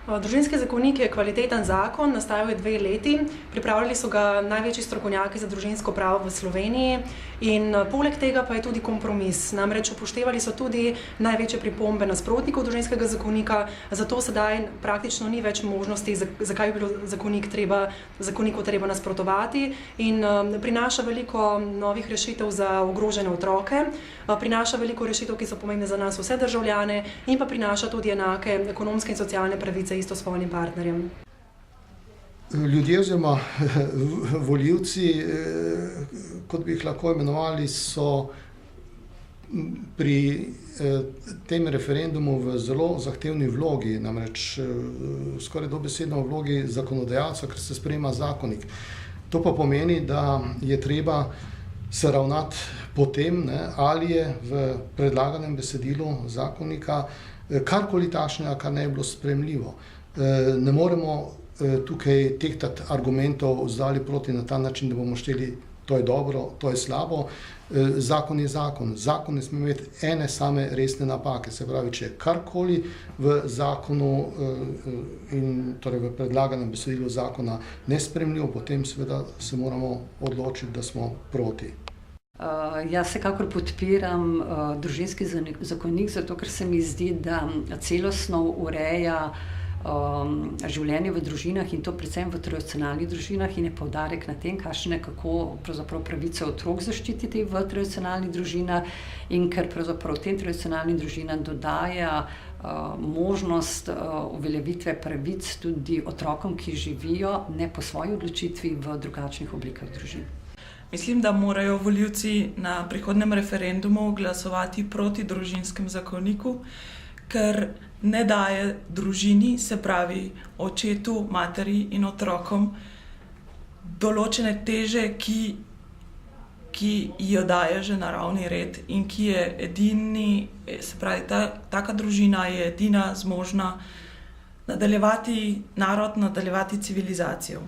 Družinski zakonik je kvaliteten zakon, nastajal je 2 leti. Pripravljali so ga največji strokovnjaki za družinsko pravo v Sloveniji in poleg tega pa je tudi kompromis. Namreč upoštevali so tudi največje pripombe nasprotnikov družinskega zakonika, zato sedaj praktično ni več možnosti, zakaj bi bilo zakoniku treba nasprotovati, in prinaša veliko novih rešitev za ogrožene otroke, prinaša veliko rešitev, ki so pomembne za nas vse državljane, in pa prinaša tudi enake ekonomske in socialne pravice istospolnim partnerjem. Ljudje oziroma volivci, kot bi jih lahko imenovali, so pri tem referendumu v zelo zahtevni vlogi, namreč skoraj dobesedno v vlogi zakonodajalca, ker se sprejema zakonik. To pa pomeni, da je treba se ravnati po tem, ali je v predlaganem besedilu zakonika karkoli takšnega, kar ne bi bilo sprejemljivo. Ne moremo tukaj tehtati argumentov zdaj proti na ta način, da bomo šteli, to je dobro, to je slabo. Zakon je zakon. Zakon ne sme imeti ene same resne napake. Se pravi, če je karkoli v zakonu in torej v predlaganem besedilu zakona nesprejemljivo, potem seveda se moramo odločiti, da smo proti. Jaz vsekakor podpiram družinski zakonik, zato ker se mi zdi, da celostno ureja življenje v družinah, in to predvsem v tradicionalnih družinah, in je poudarek na tem, kako pravzaprav pravice otrok zaščititi v tradicionalnih družinah, in ker pravzaprav tem tradicionalnim družinam dodaja možnost uveljavitve pravic tudi otrokom, ki živijo ne po svoji odločitvi v drugačnih oblikah družin. Mislim, da morajo volivci na prihodnjem referendumu glasovati proti družinskemu zakoniku, ker ne daje družini, se pravi očetu, materi in otrokom, določene teže, ki jo daje že naravni red in ki je edini, se pravi, taka družina je edina zmožna nadaljevati narod, nadaljevati civilizacijo.